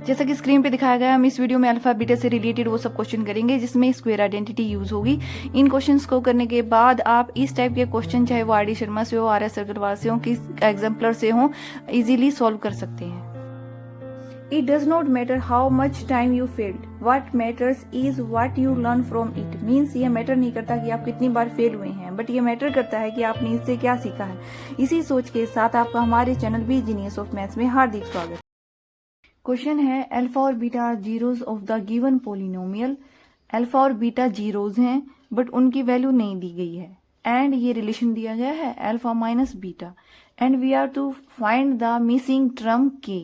जैसा कि स्क्रीन पे दिखाया गया, हम इस वीडियो में अल्फा बीटा से रिलेटेड वो सब क्वेश्चन करेंगे जिसमें स्क्वायर आइडेंटिटी यूज होगी। इन क्वेश्चंस को करने के बाद आप इस टाइप के क्वेश्चन, चाहे वो RD शर्मा से हो, RS अग्रवाल से हो, किस एग्जाम्पलर से हो, इजीली सॉल्व कर सकते हैं। It does not matter how much time you failed. What matters is what you learn from it. Means ये मैटर नहीं करता कि आप कितनी बार फेल हुए हैं, बट ये मैटर करता है कि आपने इससे क्या सीखा है। इसी सोच के साथ आपका हमारे channel be genius of maths में हार्दिक स्वागत। क्वेश्चन है, अल्फा और beta are zeros of the given polynomial. Alpha और बीटा जीरोज हैं बट उनकी वैल्यू नहीं दी गई है, एंड ये रिलेशन दिया गया है alpha minus beta, and we are to find the missing term k.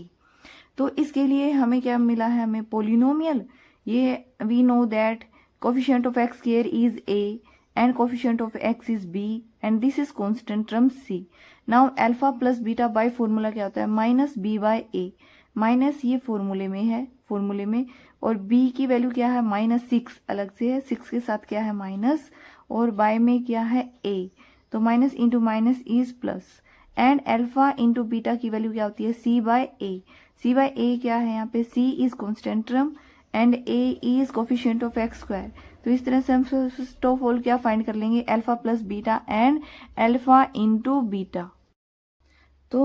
तो इसके लिए हमें क्या मिला है, हमें पोलिनोमियल। ये we know that coefficient of x square is a and coefficient of x is b and this is constant term c. Now alpha plus beta by formula क्या होता है, minus b by a. Minus ये फॉर्मूले में, और b की value क्या है, -6 अलग से है, 6 के साथ क्या है माइनस, और बाय में क्या है a, तो minus into minus is plus, and alpha into beta की वैल्यू क्या होती है c by a। c by a क्या है, यहाँ पे c is constant term and a is coefficient of x square. तो इस तरह से हम फर्स्ट ऑफ ऑल क्या फाइंड कर लेंगे, alpha plus beta and alpha into beta. तो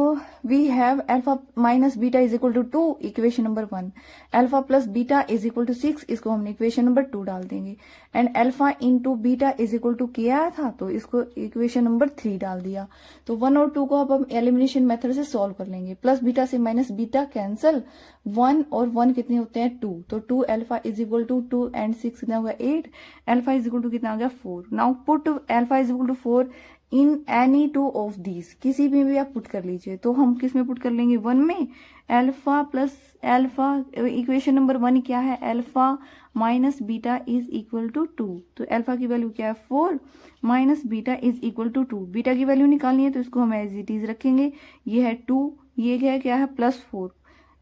we have alpha minus beta is equal to 2, equation number 1। Alpha plus beta is equal to 6, इसको हमने इक्वेशन नंबर 2 डाल देंगे, and alpha into beta is equal to क्या आया था, तो इसको इक्वेशन नंबर 3 डाल दिया। तो 1 और 2 को अब हम एलिमिनेशन मेथड से सॉल्व कर लेंगे। प्लस बीटा से माइनस बीटा कैंसल, 1 और 1 कितने होते हैं 2, तो 2 alpha is equal to 2 and 6 कितना होगा 8, अल्फा इज इक्वल टू कितना आ गया 4। Now put alpha is equal to 4 in any two of these, किसी में भी आप पुट कर लीजिए। तो हम किस में पुट कर लेंगे, 1 में। Alpha plus alpha, equation number 1 क्या है, alpha minus beta is equal to 2, तो अल्फा की वैल्यू क्या है 4, minus beta is equal to 2। Beta की वैल्यू निकालनी है तो इसको हम एज इट इज रखेंगे, ये है 2, ये क्या है प्लस 4,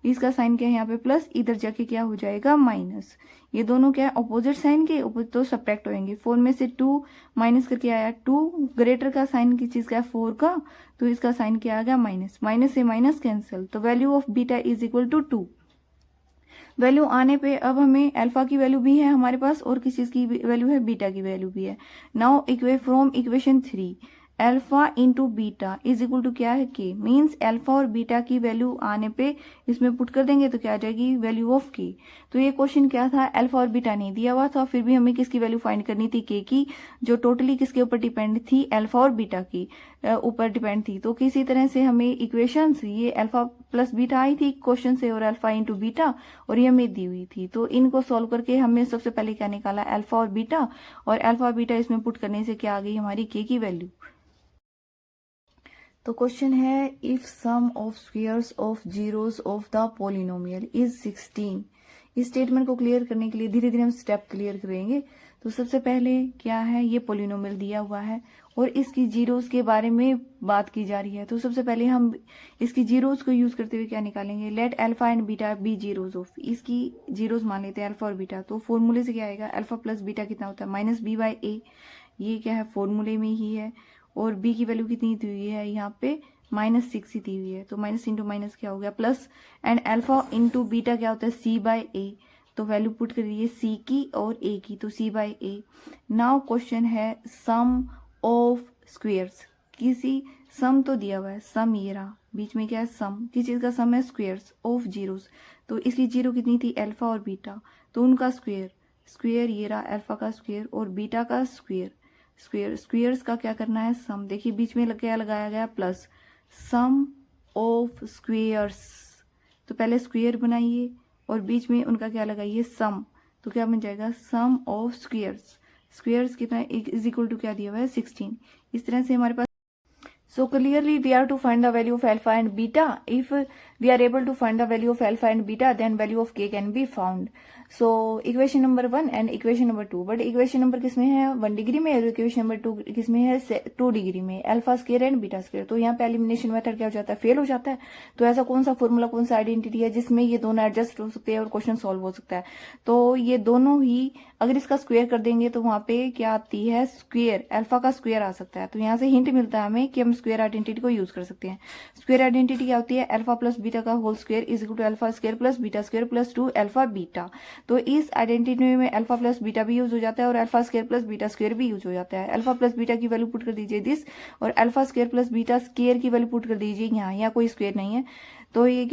इसका साइन क्या है यहाँ पे प्लस, इधर जाके क्या हो जाएगा माइनस। ये दोनों क्या है ऑपोजिट साइन के, तो सब्ट्रैक्ट होंगे। 4 में से 2 माइनस करके आया 2, ग्रेटर का साइन की चीज का है 4 का, तो इसका साइन क्या आ गया माइनस, माइनस से माइनस कैंसिल, तो value of beta is equal to 2। Value आने पे अब हमें अल्फा की वैल्यू भी है हमारे पास और किस चीज की वैल्यू है, बीटा की वैल्यू भी है। Now from equation 3 alpha into beta is equal to क्या है के, मीन्स अल्फा और बीटा की वैल्यू आने पे इसमें पुट कर देंगे तो क्या आ जाएगी वैल्यू ऑफ के। तो ये क्वेश्चन क्या था, अल्फा और बीटा नहीं दिया हुआ था, फिर भी हमें किसकी वैल्यू फाइंड करनी थी, के की, जो टोटली किसके ऊपर डिपेंड थी, अल्फा और बीटा की ऊपर डिपेंड थी। तो किसी तरह से हमें इक्वेशन ये अल्फा प्लस बीटा आई थी क्वेश्चन से, और अल्फा इंटू बीटा, और ये हमें दी हुई थी। तो इनको सॉल्व करके हमने सबसे पहले क्या निकाला, अल्फा और बीटा, और अल्फा बीटा इसमें पुट करने से क्या आ गई हमारी के की वैल्यू। तो क्वेश्चन है, if sum of squares of zeros of the polynomial is 16। इस स्टेटमेंट को क्लियर करने के लिए धीरे धीरे हम स्टेप क्लियर करेंगे। तो सबसे पहले क्या है, ये पोलिनोमियल दिया हुआ है और इसकी जीरोस के बारे में बात की जा रही है। तो सबसे पहले हम इसकी जीरोस को यूज करते हुए क्या निकालेंगे, let alpha and beta be zeros of, इसकी जीरोस मान लेते हैं अल्फा और बीटा। तो फॉर्मूले से क्या आएगा, अल्फा प्लस बीटा कितना होता है माइनस बी बाय ए, ये क्या है फॉर्मूले में ही है, और b की वैल्यू कितनी दी हुई है यहाँ पे -6 ही दी हुई है, तो माइनस इंटू माइनस क्या हो गया plus, and alpha into beta क्या होता है c बाय a, तो वैल्यू पुट करिए c की और a की, तो c by a। Now question है सम ऑफ स्क्वायर्स, किसी सम तो दिया हुआ है, सम ये रहा, बीच में क्या है सम, किस चीज का सम है, स्क्वायर्स ऑफ जीरोस। तो इसकी जीरो कितनी थी अल्फा और बीटा, तो उनका स्क्वायर ये रहा अल्फा का स्क्वायर और बीटा का स्क्वायर्स का क्या करना है सम। देखिए बीच में क्या लगाया गया प्लस, सम ऑफ स्क्वायर्स, तो पहले स्क्वायर बनाइए और बीच में उनका क्या लगाइए सम, तो क्या बन जाएगा सम ऑफ स्क्वायर्स कितना इज इक्वल टू क्या दिया हुआ है 16। इस तरह से हमारे पास, so clearly we are to find the value of alpha and beta. If we are able to find the value of alpha and beta, then value of k can be found. So equation number 1 and equation number 2, but equation number किसमें है 1 degree में, और equation number 2 किसमें है 2 degree में, alpha square and beta square. तो यहाँ पे एलिमिनेशन मेथड क्या हो जाता है, फेल हो जाता है। तो ऐसा कौन सा फॉर्मूला, कौन सा आइडेंटिटी है जिसमें ये दोनों एडजस्ट हो सकते हैं और क्वेश्चन सॉल्व हो सकता है। तो ये दोनों ही अगर इसका स्क्वायर कर देंगे तो वहां पे क्या आती है स्क्वायर, अल्फा का स्क्वायर आ सकता है। तो यहाँ से हिंट मिलता है हमें कि हम स्क्वायर आइडेंटिटी को यूज कर सकते हैं। स्क्वायर आइडेंटिटी क्या होती है? अल्फा प्लस बीटा का whole square is equal to alpha square plus beta square plus 2 alpha beta. तो इस आइडेंटिटी में अल्फा प्लस बीटा भी यूज हो जाता है और alpha square plus beta square भी यूज हो जाता है। अल्फा प्लस बीटा की वैल्यू पुट कर दीजिए दिस, और alpha square plus beta square की वैल्यू पुट कर दीजिए यहाँ कोई स्क्वायर नहीं है, तो ये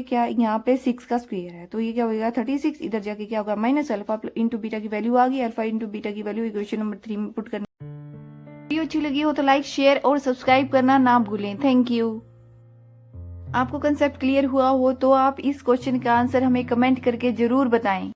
क्या यहाँ पे 6 का स्क्वायर है, तो ये क्या होगा 36। इधर जाके क्या होगा माइनस अल्फा इंटू बीटा की वैल्यू आ गई, अल्फा इंटू बीटा की वैल्यू इक्वेशन नंबर 3 में पुट करना। वीडियो अच्छी लगी हो तो लाइक शेयर और सब्सक्राइब करना ना भूलें। Thank you. आपको कंसेप्ट क्लियर हुआ हो तो आप इस क्वेश्चन का आंसर हमें कमेंट करके जरूर बताएं।